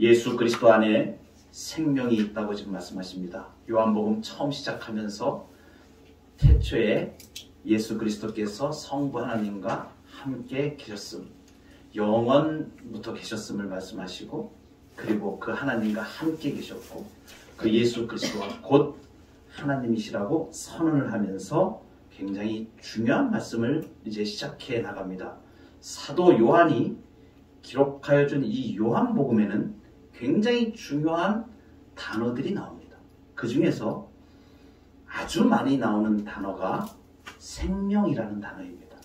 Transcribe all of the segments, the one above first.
예수 그리스도 안에 생명이 있다고 지금 말씀하십니다. 요한복음 처음 시작하면서 태초에 예수 그리스도께서 성부 하나님과 함께 계셨음, 영원부터 계셨음을 말씀하시고, 그리고 그 하나님과 함께 계셨고 그 예수 그리스도가 곧 하나님이시라고 선언을 하면서 굉장히 중요한 말씀을 이제 시작해 나갑니다. 사도 요한이 기록하여 준 이 요한복음에는 굉장히 중요한 단어들이 나옵니다. 그 중에서 아주 많이 나오는 단어가 생명이라는 단어입니다.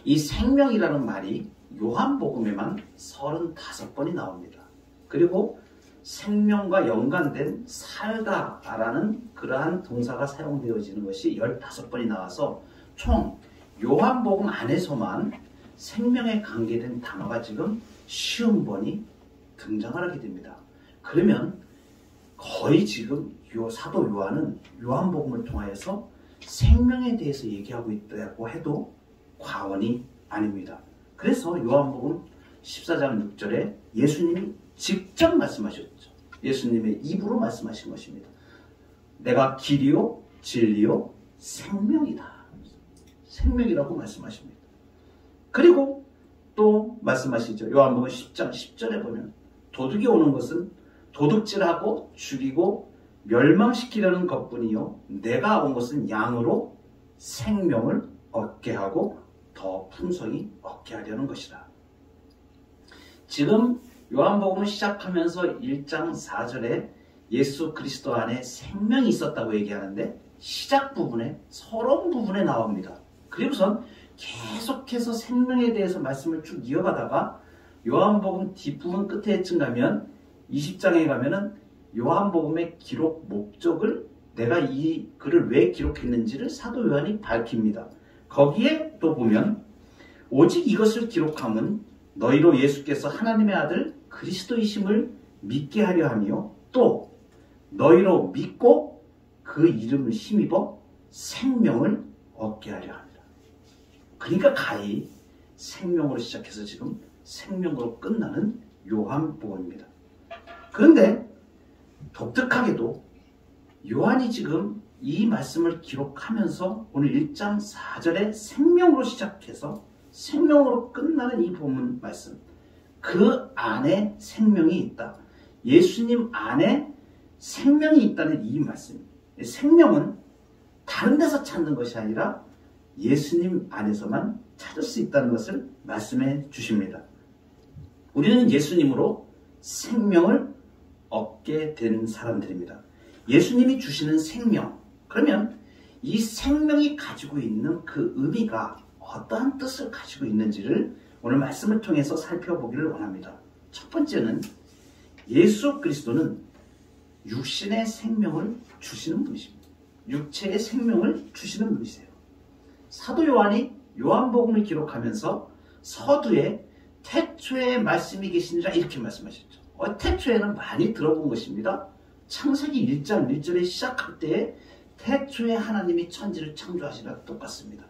이 생명이라는 말이 요한복음에만 35번이 나옵니다. 그리고 생명과 연관된 살다라는 그러한 동사가 사용되어지는 것이 15번이 나와서 총 요한복음 안에서만 생명에 관계된 단어가 지금 50번이 등장을 하게 됩니다. 그러면 거의 지금 사도 요한은 요한복음을 통하여서 생명에 대해서 얘기하고 있다고 해도 과언이 아닙니다. 그래서 요한복음 14장 6절에 예수님이 직접 말씀하셨죠. 예수님의 입으로 말씀하신 것입니다. 내가 길이요 진리요 생명이다. 생명이라고 말씀하십니다. 그리고 또 말씀하시죠. 요한복음 10장 10절에 보면 도둑이 오는 것은 도둑질하고 죽이고 멸망시키려는 것뿐이요 내가 온 것은 양으로 생명을 얻게 하고 더 풍성히 얻게 하려는 것이다. 지금 요한복음을 시작하면서 1장 4절에 예수 그리스도 안에 생명이 있었다고 얘기하는데 시작 부분에 서론 부분에 나옵니다. 그리고선 계속해서 생명에 대해서 말씀을 쭉 이어가다가 요한복음 뒷부분 끝에쯤 가면 20장에 가면은 요한복음의 기록 목적을 내가 이 글을 왜 기록했는지를 사도 요한이 밝힙니다. 거기에 또 보면 오직 이것을 기록함은 너희로 예수께서 하나님의 아들 그리스도이심을 믿게 하려 하며 또 너희로 믿고 그 이름을 힘입어 생명을 얻게 하려 합니다. 그러니까 가히 생명으로 시작해서 지금 생명으로 끝나는 요한복음입니다. 그런데 독특하게도 요한이 지금 이 말씀을 기록하면서 오늘 1장 4절에 생명으로 시작해서 생명으로 끝나는 이 본문 말씀, 그 안에 생명이 있다. 예수님 안에 생명이 있다는 이 말씀. 생명은 다른 데서 찾는 것이 아니라 예수님 안에서만 찾을 수 있다는 것을 말씀해 주십니다. 우리는 예수님으로 생명을 얻게 된 사람들입니다. 예수님이 주시는 생명, 그러면 이 생명이 가지고 있는 그 의미가 어떠한 뜻을 가지고 있는지를 오늘 말씀을 통해서 살펴보기를 원합니다. 첫 번째는 예수 그리스도는 육신의 생명을 주시는 분이십니다. 육체의 생명을 주시는 분이세요. 사도 요한이 요한복음을 기록하면서 서두에 태초에 말씀이 계시니라 이렇게 말씀하셨죠. 태초에는 많이 들어본 것입니다. 창세기 1장 1절에 시작할 때에 태초에 하나님이 천지를 창조하시라 똑같습니다.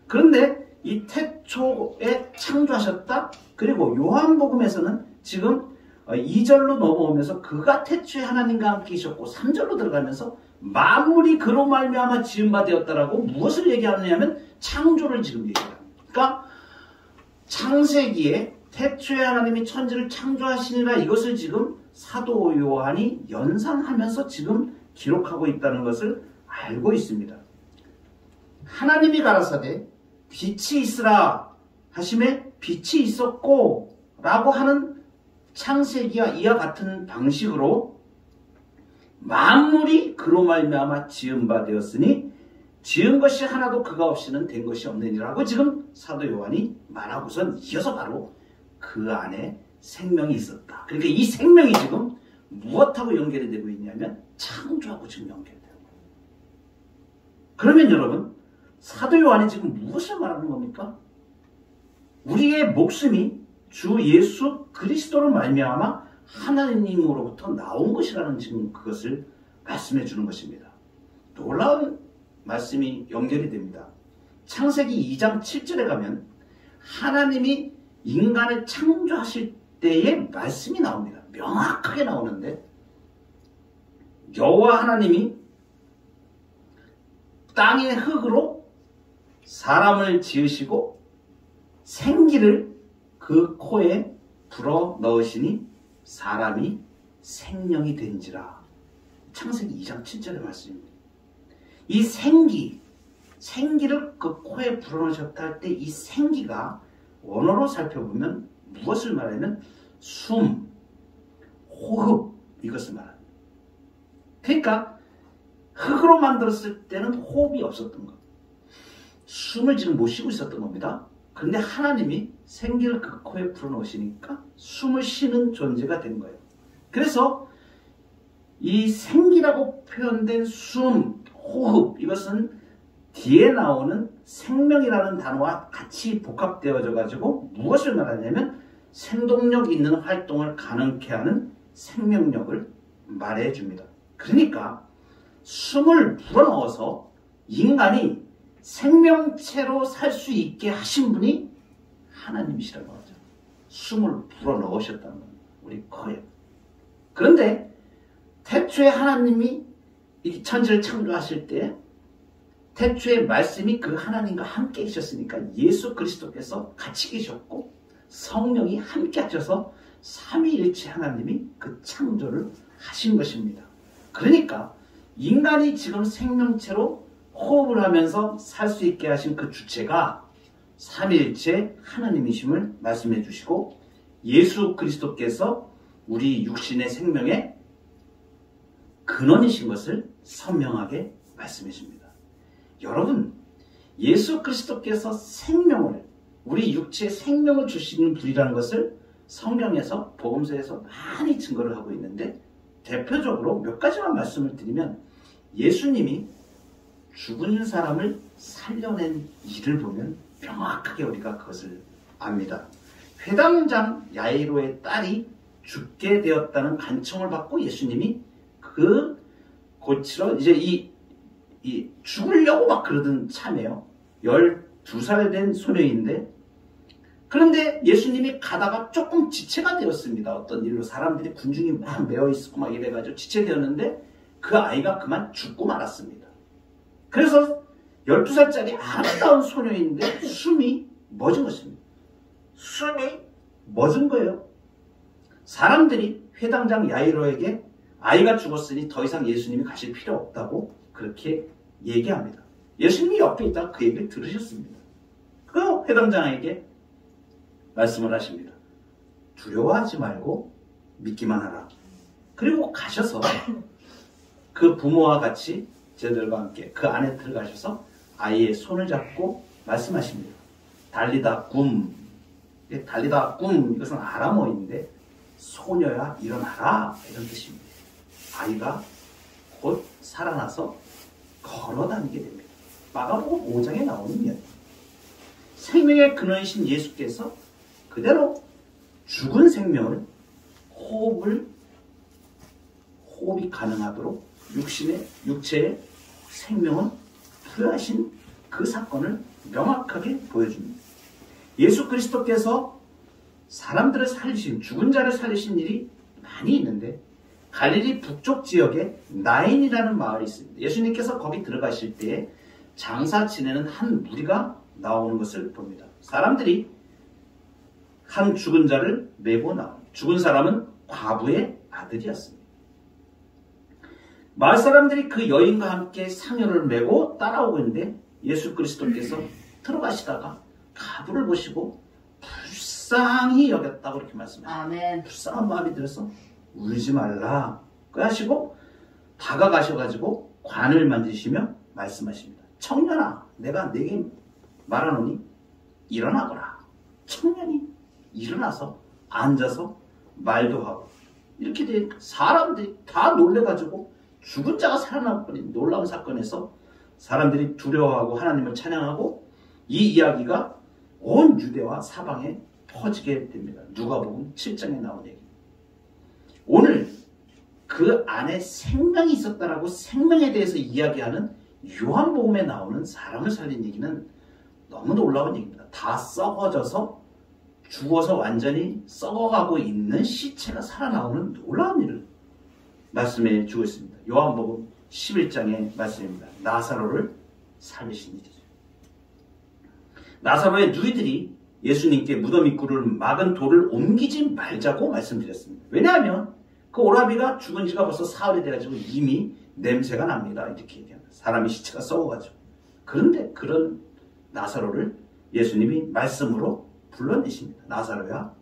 그런데 이 태초에 창조하셨다. 그리고 요한복음에서는 지금 2절로 넘어오면서 그가 태초에 하나님과 함께 계셨고 3절로 들어가면서 만물이 그로 말미암아 지은 바 되었다라고 무엇을 얘기하느냐면 창조를 지금 얘기합니다. 그러니까 창세기에 태초에 하나님이 천지를 창조하시니라 이것을 지금 사도 요한이 연상하면서 지금 기록하고 있다는 것을 알고 있습니다. 하나님이 가라사대 빛이 있으라 하심에 빛이 있었고 라고 하는 창세기와 이와 같은 방식으로 만물이 그로 말미암아 지은 바 되었으니 지은 것이 하나도 그가 없이는 된 것이 없느니라고 지금 사도 요한이 말하고선 이어서 바로 그 안에 생명이 있었다. 그러니까 이 생명이 지금 무엇하고 연결이 되고 있냐면 창조하고 지금 연결이 되는 거예요. 그러면 여러분 사도 요한이 지금 무엇을 말하는 겁니까? 우리의 목숨이 주 예수 그리스도로 말미암아 하나님으로부터 나온 것이라는 지금 그것을 말씀해 주는 것입니다. 놀라운 말씀이 연결이 됩니다. 창세기 2장 7절에 가면 하나님이 인간을 창조하실 때의 말씀이 나옵니다. 명확하게 나오는데 여호와 하나님이 땅의 흙으로 사람을 지으시고 생기를 그 코에 불어 넣으시니 사람이 생명이 된지라. 창세기 2장 7절의 말씀입니다. 이 생기를 그 코에 불어넣으셨다 할 때 이 생기가 원어로 살펴보면 무엇을 말하냐면 숨, 호흡 이것을 말합니다. 그러니까 흙으로 만들었을 때는 호흡이 없었던 것. 숨을 지금 못 쉬고 있었던 겁니다. 그런데 하나님이 생기를 그 코에 불어넣으시니까 숨을 쉬는 존재가 된 거예요. 그래서 이 생기라고 표현된 숨, 호흡 이것은 뒤에 나오는 생명이라는 단어와 같이 복합되어져 가지고 무엇을 말하냐면 생동력 있는 활동을 가능케 하는 생명력을 말해 줍니다. 그러니까 숨을 불어넣어서 인간이 생명체로 살 수 있게 하신 분이 하나님이시라고 하죠. 숨을 불어넣으셨다는 겁니다. 우리 코에. 그런데 태초에 하나님이 이 천지를 창조하실 때 태초에 말씀이 그 하나님과 함께 계셨으니까 예수 그리스도께서 같이 계셨고 성령이 함께 하셔서 삼위일체 하나님이 그 창조를 하신 것입니다. 그러니까 인간이 지금 생명체로 호흡을 하면서 살 수 있게 하신 그 주체가 삼위일체 하나님이심을 말씀해 주시고 예수 그리스도께서 우리 육신의 생명의 근원이신 것을 선명하게 말씀해 줍니다. 여러분, 예수 그리스도께서 생명을, 우리 육체에 생명을 주시는 분이라는 것을 성경에서, 복음서에서 많이 증거를 하고 있는데 대표적으로 몇 가지만 말씀을 드리면 예수님이 죽은 사람을 살려낸 일을 보면 명확하게 우리가 그것을 압니다. 회당장 야이로의 딸이 죽게 되었다는 간청을 받고 예수님이 그 고치러 이제 이 죽으려고 막 그러던 참이에요. 12살 된 소녀인데 그런데 예수님이 가다가 조금 지체가 되었습니다. 어떤 일로 사람들이 군중이 막 메어 있었고 막 이래가지고 지체되었는데 그 아이가 그만 죽고 말았습니다. 그래서 12살짜리 아름다운 소녀인데 숨이 멎은 것입니다. 숨이 멎은 거예요. 사람들이 회당장 야이로에게 아이가 죽었으니 더 이상 예수님이 가실 필요 없다고 그렇게 얘기합니다. 예수님이 옆에 있다가 그 얘기를 들으셨습니다. 그 회당장에게 말씀을 하십니다. 두려워하지 말고 믿기만 하라. 그리고 가셔서 그 부모와 같이 제자들과 함께 그 안에 들어가셔서 아이의 손을 잡고 말씀하십니다. 달리다 굼. 달리다 굼 이것은 아람어인데 소녀야 일어나라 이런 뜻입니다. 아이가 곧 살아나서 걸어다니게 됩니다. 마가복음 5장에 나오는 이야기. 생명의 근원이신 예수께서 그대로 죽은 생명을 호흡이 가능하도록 육체의 생명을 부여하신 그 사건을 명확하게 보여줍니다. 예수 그리스도께서 사람들을 살리신, 죽은 자를 살리신 일이 많이 있는데 갈릴리 북쪽 지역에 나인이라는 마을이 있습니다. 예수님께서 거기 들어가실 때 장사 지내는 한 무리가 나오는 것을 봅니다. 사람들이 한 죽은 자를 메고 나옵니다. 죽은 사람은 과부의 아들이었습니다. 마을 사람들이 그 여인과 함께 상여를 메고 따라오고 있는데 예수 그리스도께서 들어가시다가 과부를 보시고 불쌍히 여겼다고 이렇게 말씀하십니다. 아멘. 불쌍한 마음이 들어서 울지 말라 하시고 다가가셔가지고 관을 만지시며 말씀하십니다. 청년아, 내가 네게 말하노니 일어나거라. 청년이 일어나서 앉아서 말도 하고 이렇게 되니까 사람들이 다 놀래가지고 죽은 자가 살아나버린 놀라운 사건에서 사람들이 두려워하고 하나님을 찬양하고 이 이야기가 온 유대와 사방에 퍼지게 됩니다. 누가복음 7장에 나온 얘기입니다. 오늘 그 안에 생명이 있었다라고 생명에 대해서 이야기하는 요한복음에 나오는 사람을 살린 얘기는 너무 놀라운 얘기입니다. 다 썩어져서 죽어서 완전히 썩어가고 있는 시체가 살아나오는 놀라운 일을 말씀해 주고 있습니다. 요한복음 11장의 말씀입니다. 나사로를 살리신 일이죠. 나사로의 누이들이 예수님께 무덤 입구를 막은 돌을 옮기지 말자고 말씀드렸습니다. 왜냐하면 그 오라비가 죽은 지가 벌써 사흘이 돼가지고 이미 냄새가 납니다. 이렇게 얘기합니다. 사람의 시체가 썩어가지고. 그런데 그런 나사로를 예수님이 말씀으로 불러내십니다. 나사로야,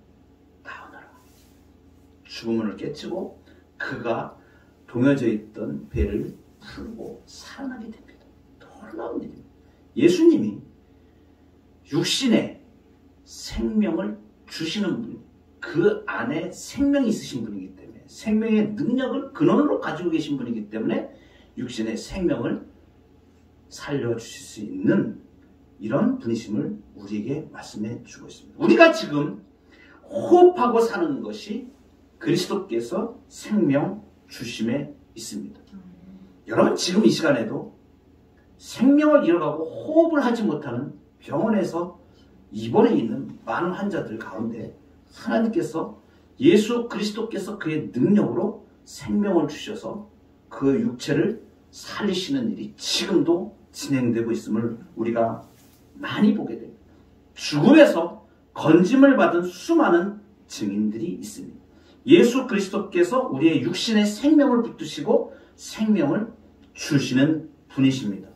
나오너라. 죽음을 깨치고 그가 동여져 있던 배를 풀고 살아나게 됩니다. 놀라운 일입니다. 예수님이 육신에 생명을 주시는 분, 그 안에 생명이 있으신 분이기 때문에, 생명의 능력을 근원으로 가지고 계신 분이기 때문에 육신의 생명을 살려주실 수 있는 이런 분이심을 우리에게 말씀해 주고 있습니다. 우리가 지금 호흡하고 사는 것이 그리스도께서 생명 주심에 있습니다. 여러분, 지금 이 시간에도 생명을 잃어가고 호흡을 하지 못하는 병원에서 입원해 있는 많은 환자들 가운데 하나님께서, 예수 그리스도께서 그의 능력으로 생명을 주셔서 그 육체를 살리시는 일이 지금도 진행되고 있음을 우리가 많이 보게 됩니다. 죽음에서 건짐을 받은 수많은 증인들이 있습니다. 예수 그리스도께서 우리의 육신의 생명을 붙드시고 생명을 주시는 분이십니다.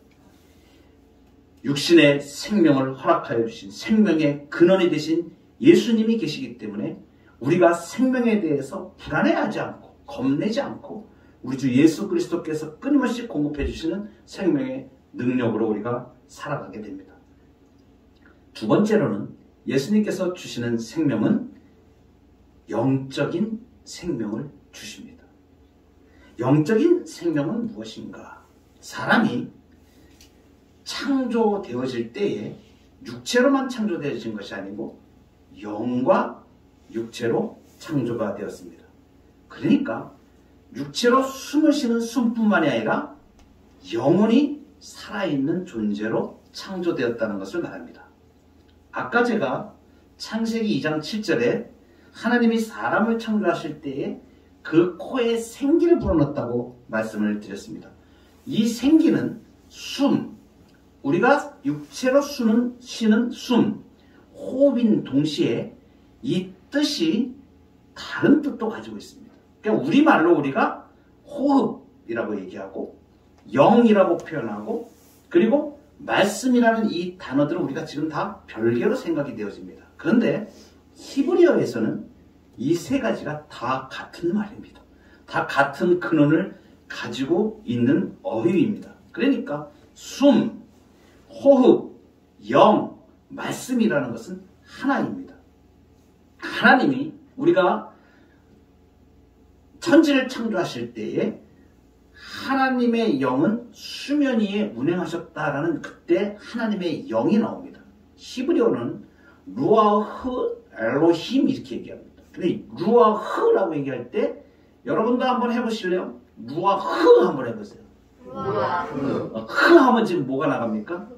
육신의 생명을 허락하여 주신 생명의 근원이 되신 예수님이 계시기 때문에 우리가 생명에 대해서 불안해하지 않고 겁내지 않고 우리 주 예수 그리스도께서 끊임없이 공급해 주시는 생명의 능력으로 우리가 살아가게 됩니다. 두 번째로는 예수님께서 주시는 생명은 영적인 생명을 주십니다. 영적인 생명은 무엇인가? 사람이 창조되어질 때에 육체로만 창조되어진 것이 아니고 영과 육체로 창조가 되었습니다. 그러니까 육체로 숨을 쉬는 숨뿐만이 아니라 영원히 살아있는 존재로 창조되었다는 것을 말합니다. 아까 제가 창세기 2장 7절에 하나님이 사람을 창조하실 때에 그 코에 생기를 불어넣었다고 말씀을 드렸습니다. 이 생기는 숨, 우리가 육체로 쉬는 숨, 호흡인 동시에 이 뜻이 다른 뜻도 가지고 있습니다. 그러니까 우리말로 우리가 호흡이라고 얘기하고 영이라고 표현하고 그리고 말씀이라는 이 단어들은 우리가 지금 다 별개로 생각이 되어집니다. 그런데 히브리어에서는 이 세 가지가 다 같은 말입니다. 다 같은 근원을 가지고 있는 어휘입니다. 그러니까 숨, 호흡, 영, 말씀이라는 것은 하나입니다. 하나님이 우리가 천지를 창조하실 때에 하나님의 영은 수면 위에 운행하셨다라는 그때 하나님의 영이 나옵니다. 히브리어는 루아흐 엘로힘 이렇게 얘기합니다. 근데 루아흐라고 얘기할 때 여러분도 한번 해보실래요? 루아흐 한번 해보세요. 흐 하면 지금 뭐가 나갑니까?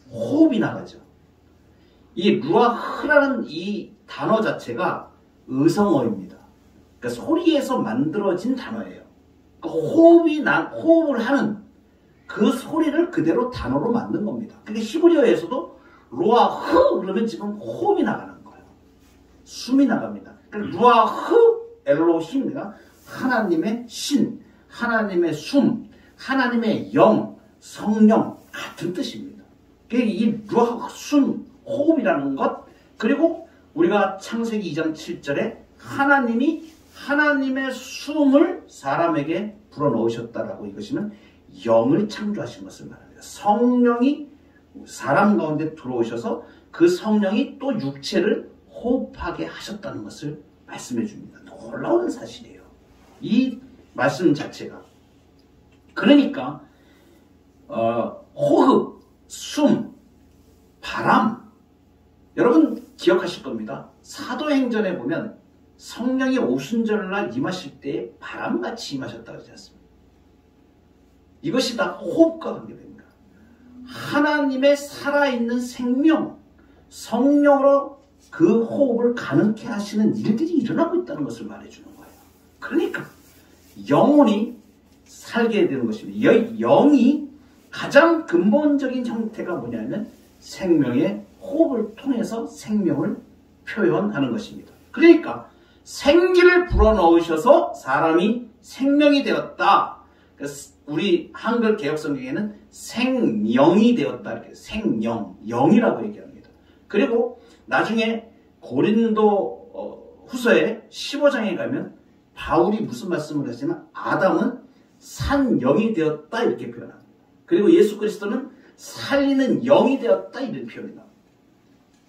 호흡이 나가죠. 이 루아흐라는 이 단어 자체가 의성어입니다. 그러니까 소리에서 만들어진 단어예요. 그러니까 호흡을 하는 그 소리를 그대로 단어로 만든 겁니다. 근데 히브리어에서도 루아흐 그러면 지금 호흡이 나가는 거예요. 숨이 나갑니다. 그러니까 루아흐 엘로힘이가 하나님의 신, 하나님의 숨, 하나님의 영, 성령 같은 뜻입니다. 이 루아흐, 숨, 호흡이라는 것, 그리고 우리가 창세기 2장 7절에 하나님이 하나님의 숨을 사람에게 불어넣으셨다라고 이것이면 영을 창조하신 것을 말합니다. 성령이 사람 가운데 들어오셔서 그 성령이 또 육체를 호흡하게 하셨다는 것을 말씀해 줍니다. 놀라운 사실이에요. 이 말씀 자체가. 그러니까 호흡, 숨, 바람, 여러분 기억하실 겁니다. 사도행전에 보면 성령이 오순절날 임하실 때 바람같이 임하셨다고 하지 않습니까? 이것이 다 호흡과 관계됩니다. 하나님의 살아있는 생명, 성령으로 그 호흡을 가능케 하시는 일들이 일어나고 있다는 것을 말해주는 거예요. 그러니까 영혼이 살게 되는 것입니다. 영이 가장 근본적인 형태가 뭐냐면 생명의 호흡을 통해서 생명을 표현하는 것입니다. 그러니까 생기를 불어넣으셔서 사람이 생명이 되었다. 우리 한글 개혁성경에는 생영이 되었다. 이렇게 생영, 영이라고 얘기합니다. 그리고 나중에 고린도 후서의 15장에 가면 바울이 무슨 말씀을 하시냐면 아담은 산영이 되었다 이렇게 표현합니다. 그리고 예수 그리스도는 살리는 영이 되었다 이런 표현이 나옵니다.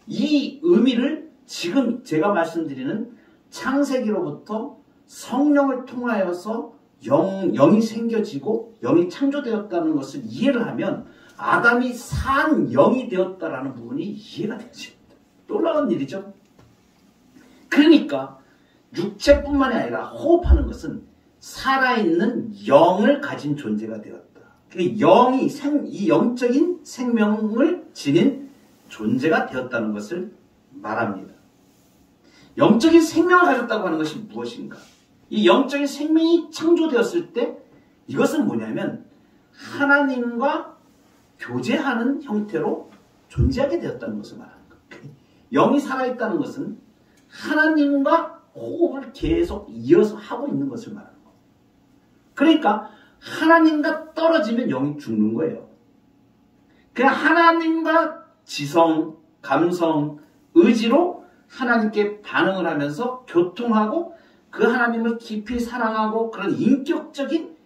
이 의미를 지금 제가 말씀드리는 창세기로부터 성령을 통하여서 영이 생겨지고 영이 창조되었다는 것을 이해를 하면 아담이 산 영이 되었다라는 부분이 이해가 되죠. 놀라운 일이죠. 그러니까 육체뿐만이 아니라 호흡하는 것은 살아있는 영을 가진 존재가 되었다. 영이 이 영적인 생명을 지닌 존재가 되었다는 것을 말합니다. 영적인 생명을 가졌다고 하는 것이 무엇인가? 이 영적인 생명이 창조되었을 때 이것은 뭐냐면 하나님과 교제하는 형태로 존재하게 되었다는 것을 말하는 거예요. 영이 살아있다는 것은 하나님과 호흡을 계속 이어서 하고 있는 것을 말하는 거예요. 그러니까 하나님과 떨어지면 영이 죽는 거예요. 그냥 하나님과 지성, 감성, 의지로 하나님께 반응을 하면서 교통하고 그 하나님을 깊이 사랑하고 그런 인격적인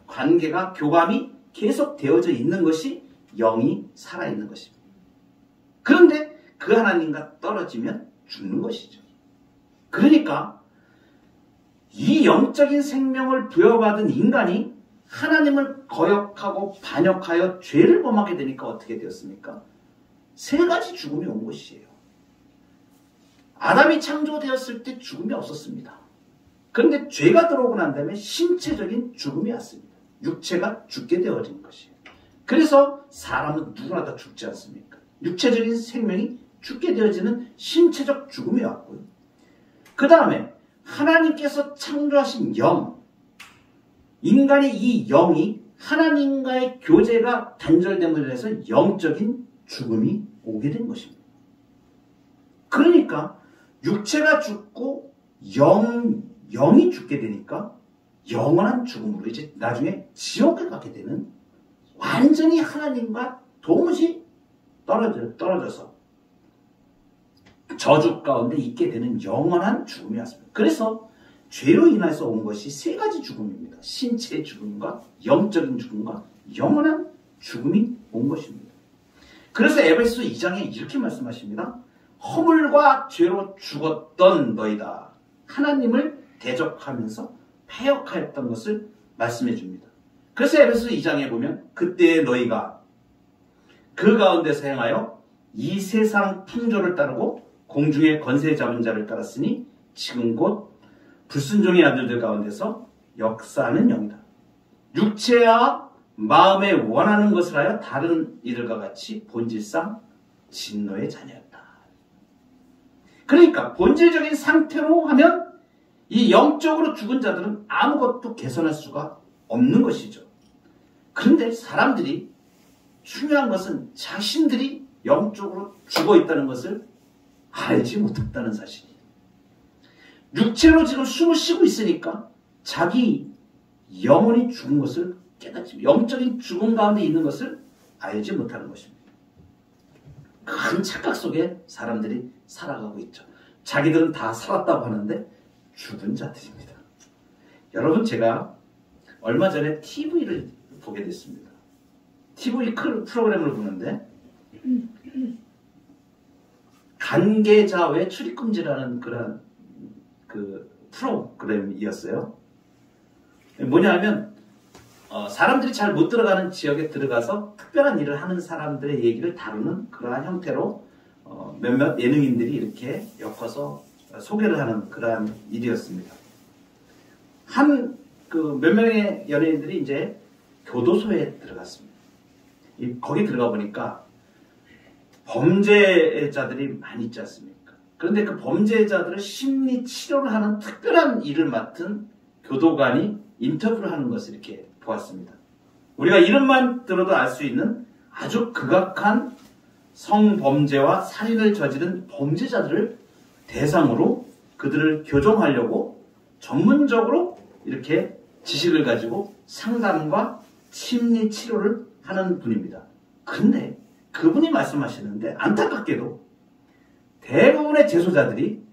관계가 교감이 계속 되어져 있는 것이 영이 살아있는 것입니다. 그런데 그 하나님과 떨어지면 죽는 것이죠. 그러니까 이 영적인 생명을 부여받은 인간이 하나님을 거역하고 반역하여 죄를 범하게 되니까 어떻게 되었습니까? 세 가지 죽음이 온 것이에요. 아담이 창조되었을 때 죽음이 없었습니다. 그런데 죄가 들어오고 난 다음에 신체적인 죽음이 왔습니다. 육체가 죽게 되어진 것이에요. 그래서 사람은 누구나 다 죽지 않습니까? 육체적인 생명이 죽게 되어지는 신체적 죽음이 왔고요. 그 다음에 하나님께서 창조하신 영, 인간의 이 영이 하나님과의 교제가 단절됨으로 해서 영적인 죽음이 오게 된 것입니다. 그러니까 육체가 죽고 영이 죽게 되니까 영원한 죽음으로 이제 나중에 지옥에 가게 되는 완전히 하나님과 도무지 떨어져서 저주 가운데 있게 되는 영원한 죽음이 왔습니다. 그래서 죄로 인해서 온 것이 세 가지 죽음입니다. 신체의 죽음과 영적인 죽음과 영원한 죽음이 온 것입니다. 그래서 에베소 2장에 이렇게 말씀하십니다. 허물과 죄로 죽었던 너희다. 하나님을 대적하면서 패역하였던 것을 말씀해 줍니다. 그래서 에베소 2장에 보면 그때 너희가 그 가운데서 행하여 이 세상 풍조를 따르고 공중의 권세 잡은 자를 따랐으니 지금 곧 불순종의 아들들 가운데서 역사하는 영이다. 육체와 마음에 원하는 것을 하여 다른 이들과 같이 본질상 진노의 자녀였다. 그러니까 본질적인 상태로 하면 이 영적으로 죽은 자들은 아무것도 개선할 수가 없는 것이죠. 그런데 사람들이 중요한 것은 자신들이 영적으로 죽어 있다는 것을 알지 못했다는 사실이에요. 육체로 지금 숨을 쉬고 있으니까 자기 영혼이 죽은 것을 깨닫지, 영적인 죽음 가운데 있는 것을 알지 못하는 것입니다. 큰 착각 속에 사람들이 살아가고 있죠. 자기들은 다 살았다고 하는데 죽은 자들입니다. 여러분, 제가 얼마 전에 TV를 보게 됐습니다. TV 프로그램을 보는데 관계자 외 출입금지라는 그런 그 프로그램이었어요. 뭐냐면 사람들이 잘 못 들어가는 지역에 들어가서 특별한 일을 하는 사람들의 얘기를 다루는 그러한 형태로 몇몇 예능인들이 이렇게 엮어서 소개를 하는 그러한 일이었습니다. 몇 명의 연예인들이 이제 교도소에 들어갔습니다. 거기 들어가 보니까 범죄자들이 많이 있지 않습니까? 그런데 그 범죄자들을 심리 치료를 하는 특별한 일을 맡은 교도관이 인터뷰를 하는 것을 이렇게 보았습니다. 우리가 이름만 들어도 알 수 있는 아주 극악한 성범죄와 살인을 저지른 범죄자들을 대상으로 그들을 교정하려고 전문적으로 이렇게 지식을 가지고 상담과 심리 치료를 하는 분입니다. 근데 그분이 말씀하시는데 안타깝게도 대부분의 재소자들이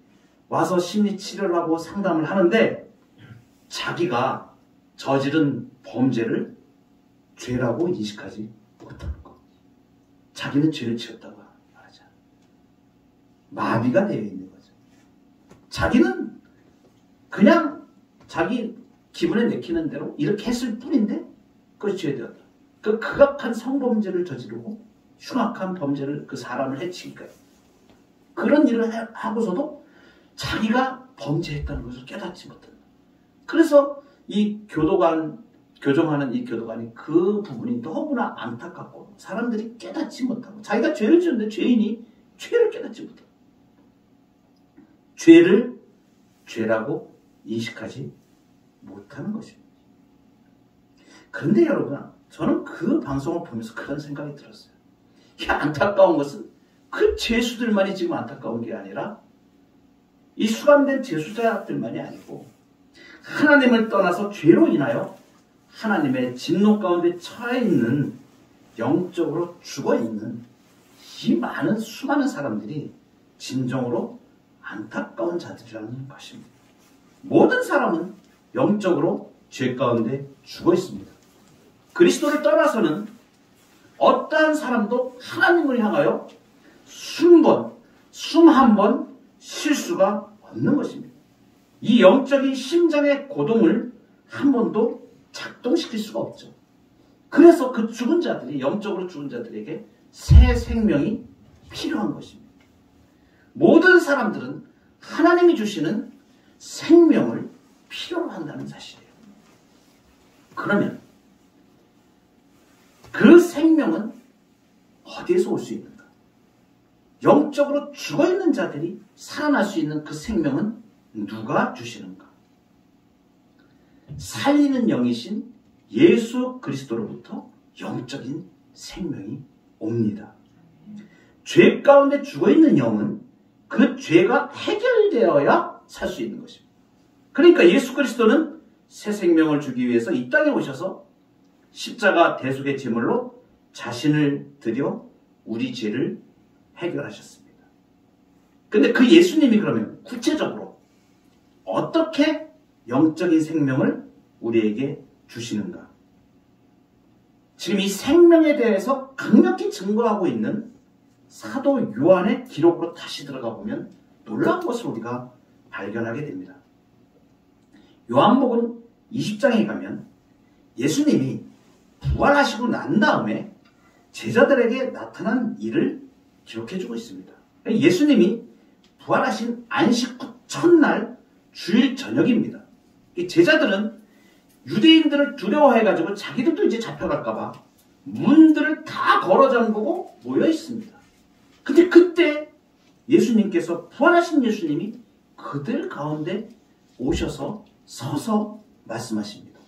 와서 심리 치료를 하고 상담을 하는데 자기가 저지른 범죄를 죄라고 인식하지 못하는 것. 자기는 죄를 지었다고 말하지 않아요. 마비가 되어 있는 거죠. 자기는 그냥 자기 기분에 내키는 대로 이렇게 했을 뿐인데 그것이 죄되었다. 그 극악한 성범죄를 저지르고 흉악한 범죄를 그 사람을 해치니까요. 그런 일을 하고서도 자기가 범죄했다는 것을 깨닫지 못한다. 그래서 이 교정하는 이 교도관이 그 부분이 너무나 안타깝고 사람들이 깨닫지 못하고 자기가 죄를 지었는데 죄인이 죄를 깨닫지 못하고 죄를 죄라고 인식하지 못하는 것입니다. 그런데 여러분, 저는 그 방송을 보면서 그런 생각이 들었어요. 이게 안타까운 것은 그 죄수들만이 지금 안타까운 게 아니라 이 수감된 죄수자들만이 아니고 하나님을 떠나서 죄로 인하여 하나님의 진노 가운데 처해 있는, 영적으로 죽어 있는 이 많은 수많은 사람들이 진정으로 안타까운 자들이라는 것입니다. 모든 사람은 영적으로 죄 가운데 죽어 있습니다. 그리스도를 떠나서는 어떠한 사람도 하나님을 향하여 숨 한 번 실수가 없는 것입니다. 이 영적인 심장의 고동을 한 번도 작동시킬 수가 없죠. 그래서 그 죽은 자들이, 영적으로 죽은 자들에게 새 생명이 필요한 것입니다. 모든 사람들은 하나님이 주시는 생명을 필요로 한다는 사실이에요. 그러면 그 생명은 어디에서 올 수 있는가? 영적으로 죽어있는 자들이 살아날 수 있는 그 생명은 누가 주시는가? 살리는 영이신 예수 그리스도로부터 영적인 생명이 옵니다. 죄 가운데 죽어있는 영은 그 죄가 해결되어야 살 수 있는 것입니다. 그러니까 예수 그리스도는 새 생명을 주기 위해서 이 땅에 오셔서 십자가 대속의 제물로 자신을 드려 우리 죄를 해결하셨습니다. 근데 그 예수님이 그러면 구체적으로 어떻게 영적인 생명을 우리에게 주시는가? 지금 이 생명에 대해서 강력히 증거하고 있는 사도 요한의 기록으로 다시 들어가 보면 놀라운 것을 우리가 발견하게 됩니다. 요한복음 20장에 가면 예수님이 부활하시고 난 다음에 제자들에게 나타난 일을 기록해주고 있습니다. 예수님이 부활하신 안식 후 첫날 주일 저녁입니다. 제자들은 유대인들을 두려워해가지고 자기들도 이제 잡혀갈까봐 문들을 다 걸어 잠그고 모여 있습니다. 근데 그때 예수님께서, 부활하신 예수님이 그들 가운데 오셔서 서서 말씀하십니다.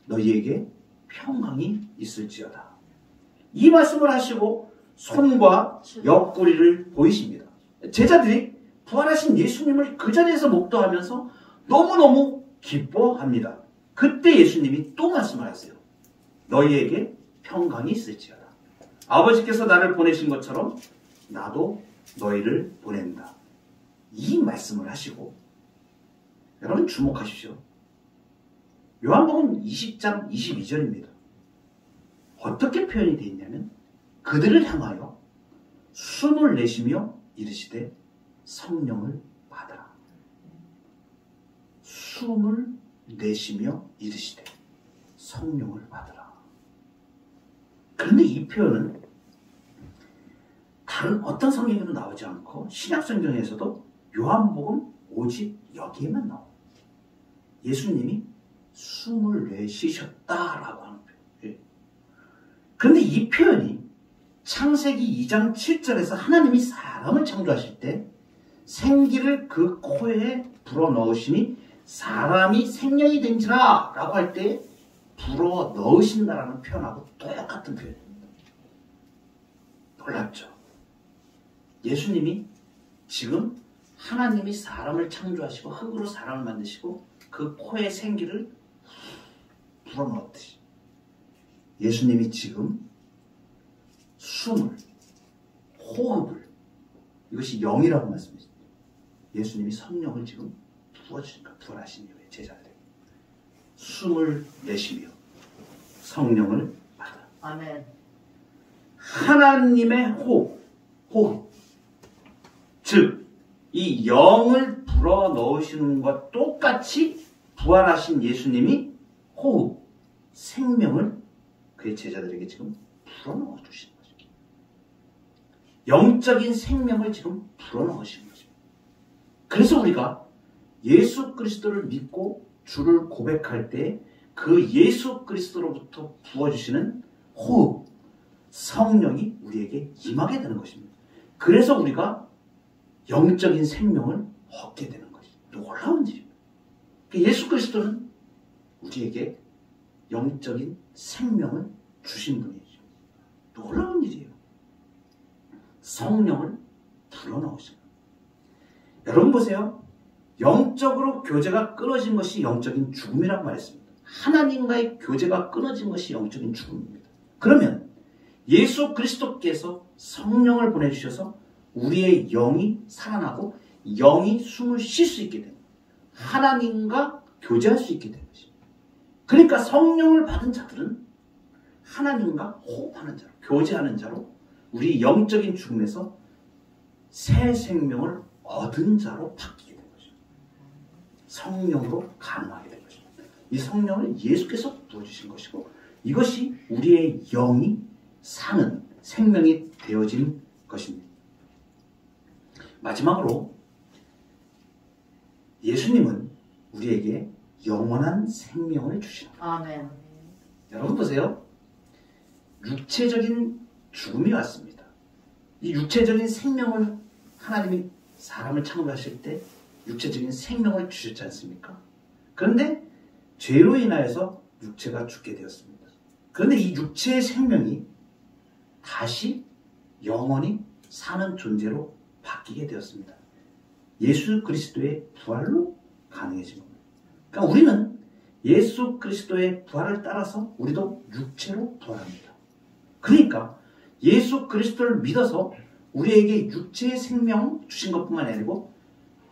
너희에게 평강이 있을지어다. 이 말씀을 하시고 손과 옆구리를 보이십니다. 제자들이 부활하신 예수님을 그 자리에서 목도하면서 너무너무 기뻐합니다. 그때 예수님이 또 말씀하셨어요. 너희에게 평강이 있을지어다. 아버지께서 나를 보내신 것처럼 나도 너희를 보낸다. 이 말씀을 하시고, 여러분 주목하십시오. 요한복음 20장 22절입니다. 어떻게 표현이 되어 있냐면 그들을 향하여 숨을 내쉬며 이르시되 성령을 받아라. 숨을 내쉬며 이르시되 성령을 받아라. 그런데 이 표현은 다른 어떤 성경에도 나오지 않고 신약 성경에서도 요한복음 오직 여기에만 나옵니다. 예수님이 숨을 내쉬셨다라고 하는 표현. 그런데 이 표현이 창세기 2장 7절에서 하나님이 사람을 창조하실 때 생기를 그 코에 불어넣으시니 사람이 생명이 된지라 라고 할 때 불어넣으신다라는 표현하고 똑같은 표현입니다. 놀랍죠? 예수님이 지금 하나님이 사람을 창조하시고 흙으로 사람을 만드시고 그 코에 생기를 불어넣었듯이 예수님이 지금 숨을, 호흡을, 이것이 영이라고 말씀하십니다. 예수님이 성령을 지금 부어주시니까 부활하신 이후에 제자들에게 숨을 내쉬며 성령을 받아. 아멘. 하나님의 호흡. 즉, 이 영을 불어넣으시는 것과 똑같이 부활하신 예수님이 호흡, 생명을 그의 제자들에게 지금 불어넣어 주시는 거죠. 영적인 생명을 지금 불어넣으시는 거죠. 그래서 우리가 예수 그리스도를 믿고 주를 고백할 때 그 예수 그리스도로부터 부어주시는 호흡, 성령이 우리에게 임하게 되는 것입니다. 그래서 우리가 영적인 생명을 얻게 되는 것이죠. 놀라운 일입니다. 예수 그리스도는 우리에게 영적인 생명을 주신 분이죠. 놀라운 일이에요. 성령을 불어넣으신 거예요. 여러분 보세요. 영적으로 교제가 끊어진 것이 영적인 죽음이라고 말했습니다. 하나님과의 교제가 끊어진 것이 영적인 죽음입니다. 그러면 예수 그리스도께서 성령을 보내주셔서 우리의 영이 살아나고 영이 숨을 쉴 수 있게 됩니다. 하나님과 교제할 수 있게 되는 것입니다. 그러니까 성령을 받은 자들은 하나님과 호흡하는 자로, 교제하는 자로 우리 영적인 죽음에서 새 생명을 얻은 자로 바뀌게 된 것입니다. 성령으로 가능하게 된 것입니다. 이 성령을 예수께서 부어주신 것이고 이것이 우리의 영이 사는 생명이 되어진 것입니다. 마지막으로 예수님은 우리에게 영원한 생명을 주십니다. 아멘. 여러분 보세요. 육체적인 죽음이 왔습니다. 이 육체적인 생명을 하나님이 사람을 창조하실 때 육체적인 생명을 주셨지 않습니까? 그런데 죄로 인하여서 육체가 죽게 되었습니다. 그런데 이 육체의 생명이 다시 영원히 사는 존재로 바뀌게 되었습니다. 예수 그리스도의 부활로 가능해진 겁니다. 그러니까 우리는 예수 그리스도의 부활을 따라서 우리도 육체로 부활합니다. 그러니까 예수 그리스도를 믿어서 우리에게 육체의 생명 주신 것뿐만 아니고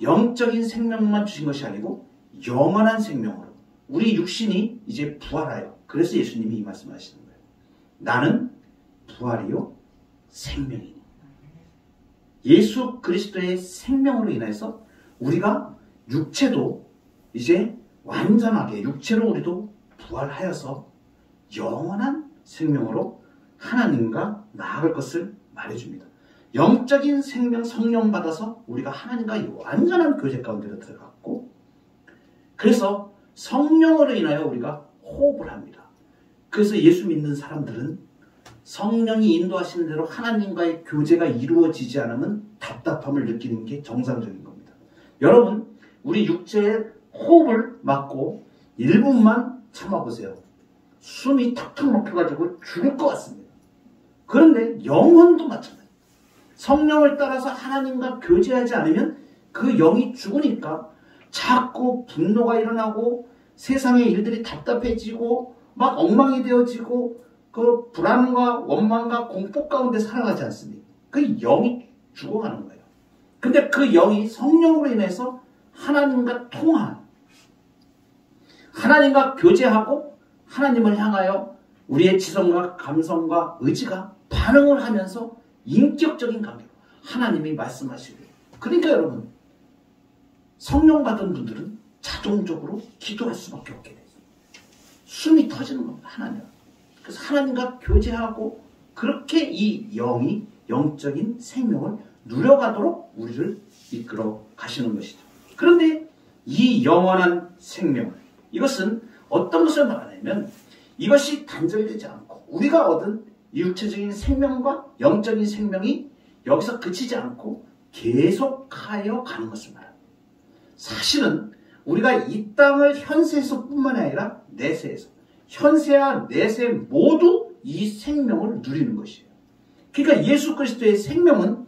영적인 생명만 주신 것이 아니고 영원한 생명으로 우리 육신이 이제 부활하여, 그래서 예수님이 이 말씀하시는 거예요. 나는 부활이요 생명이니. 예수 그리스도의 생명으로 인해서 우리가 육체도 이제 완전하게 육체로 우리도 부활하여서 영원한 생명으로 하나님과 나아갈 것을 말해줍니다. 영적인 생명 성령 받아서 우리가 하나님과 완전한 교제 가운데로 들어갔고, 그래서 성령으로 인하여 우리가 호흡을 합니다. 그래서 예수 믿는 사람들은 성령이 인도하시는 대로 하나님과의 교제가 이루어지지 않으면 답답함을 느끼는 게 정상적인 겁니다. 여러분, 우리 육체의 호흡을 막고 1분만 참아보세요. 숨이 턱턱 막혀가지고 죽을 것 같습니다. 그런데 영혼도 마찬가지예요. 성령을 따라서 하나님과 교제하지 않으면 그 영이 죽으니까 자꾸 분노가 일어나고 세상의 일들이 답답해지고 막 엉망이 되어지고 그 불안과 원망과 공포 가운데 살아가지 않습니까? 그 영이 죽어가는 거예요. 근데 그 영이 성령으로 인해서 하나님과 통한, 하나님과 교제하고 하나님을 향하여 우리의 지성과 감성과 의지가 반응을 하면서 인격적인 관계로 하나님이 말씀하시고, 그러니까 여러분 성령 받은 분들은 자동적으로 기도할 수밖에 없게 돼요. 숨이 터지는 겁니다. 하나님. 그래서 하나님과 교제하고 그렇게 이 영이 영적인 생명을 누려가도록 우리를 이끌어 가시는 것이죠. 그런데 이 영원한 생명, 이것은 어떤 것을 말하냐면 이것이 단절되지 않고 우리가 얻은 이 육체적인 생명과 영적인 생명이 여기서 그치지 않고 계속하여 가는 것을 말합니다. 사실은 우리가 이 땅을 현세에서 뿐만 아니라 내세에서, 현세와 내세 모두 이 생명을 누리는 것이에요. 그러니까 예수 그리스도의 생명은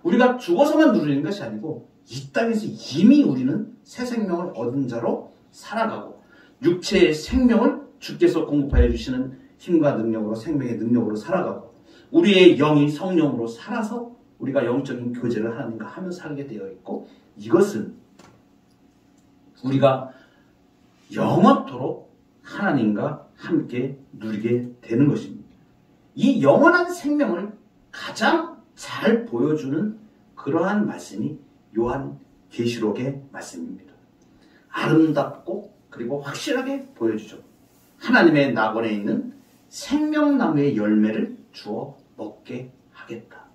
우리가 죽어서만 누리는 것이 아니고 이 땅에서 이미 우리는 새 생명을 얻은 자로 살아가고, 육체의 생명을 주께서 공급하여 주시는 힘과 능력으로, 생명의 능력으로 살아가고, 우리의 영이 성령으로 살아서 우리가 영적인 교제를 하나님과 하며 살게 되어 있고, 이것은 우리가 영원토록 하나님과 함께 누리게 되는 것입니다. 이 영원한 생명을 가장 잘 보여주는 그러한 말씀이 요한계시록의 말씀입니다. 아름답고 그리고 확실하게 보여주죠. 하나님의 낙원에 있는 생명나무의 열매를 주어 먹게 하겠다.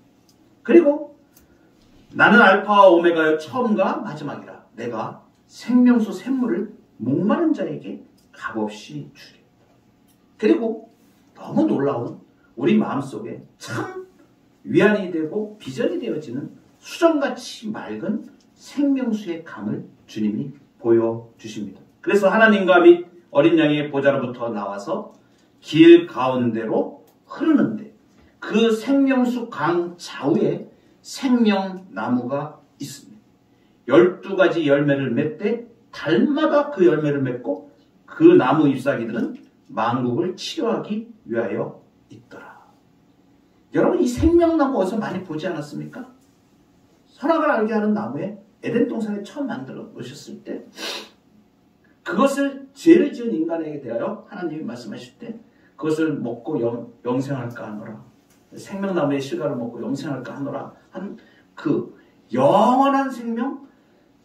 그리고 나는 알파와 오메가의 처음과 마지막이라. 내가 생명수 샘물을 목마른 자에게 값없이 주리라. 그리고 너무 놀라운 우리 마음속에 참 위안이 되고 비전이 되어지는 수정같이 맑은 생명수의 강을 주님이 보여주십니다. 그래서 하나님과 및 어린 양의 보좌로부터 나와서 길 가운데로 흐르는데 그 생명수 강 좌우에 생명나무가 있습니다. 12가지 열매를 맺되 달마다 그 열매를 맺고 그 나무 잎사귀들은 만국을 치료하기 위하여 있더라. 여러분, 이 생명나무 어디서 많이 보지 않았습니까? 선악을 알게 하는 나무에 에덴 동산에 처음 만들어 놓으셨을 때 그것을 죄를 지은 인간에게 대하여 하나님이 말씀하실 때 그것을 먹고 영생할까 하노라. 생명나무의 실과를 먹고 영생할까 하노라 한 그 영원한 생명,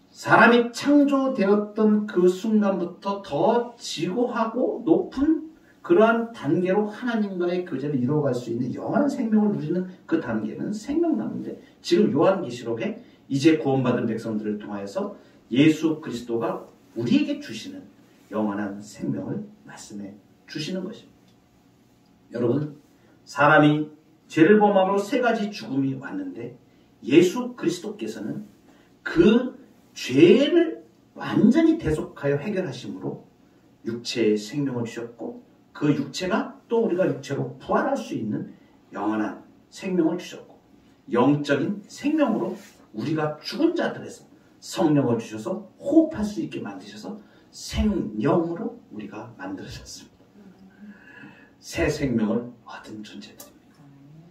사람이 창조되었던 그 순간부터 더 지고하고 높은 그러한 단계로 하나님과의 교제를 이루어갈 수 있는 영원한 생명을 누리는 그 단계는 생명나무인데, 지금 요한계시록에 이제 구원받은 백성들을 통하여서 예수 그리스도가 우리에게 주시는 영원한 생명을 말씀해 주시는 것입니다. 여러분, 사람이 죄를 범함으로 3가지 죽음이 왔는데 예수 그리스도께서는 그 죄를 완전히 대속하여 해결하심으로 육체의 생명을 주셨고, 그 육체가 또 우리가 육체로 부활할 수 있는 영원한 생명을 주셨고, 영적인 생명으로 우리가 죽은 자들에서 성령을 주셔서 호흡할 수 있게 만드셔서 생명으로 우리가 만들어졌습니다. 새 생명을 얻은 존재들입니다.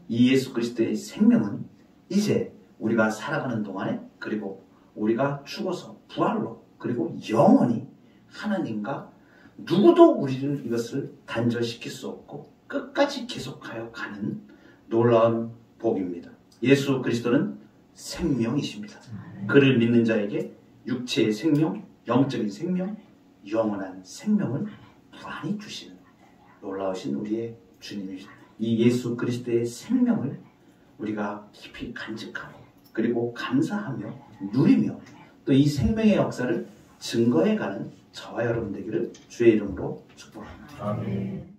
이 예수 그리스도의 생명은 이제 우리가 살아가는 동안에, 그리고 우리가 죽어서 부활로, 그리고 영원히 하나님과 누구도 우리를 이것을 단절시킬 수 없고 끝까지 계속하여 가는 놀라운 복입니다. 예수 그리스도는 생명이십니다. 그를 믿는 자에게 육체의 생명, 영적인 생명, 영원한 생명을 무한히 주시는 놀라우신 우리의 주님이십니다. 이 예수 그리스도의 생명을 우리가 깊이 간직하고 그리고 감사하며 누리며 또 이 생명의 역사를 증거해가는 저와 여러분 되기를 주의 이름으로 축복합니다. 아멘.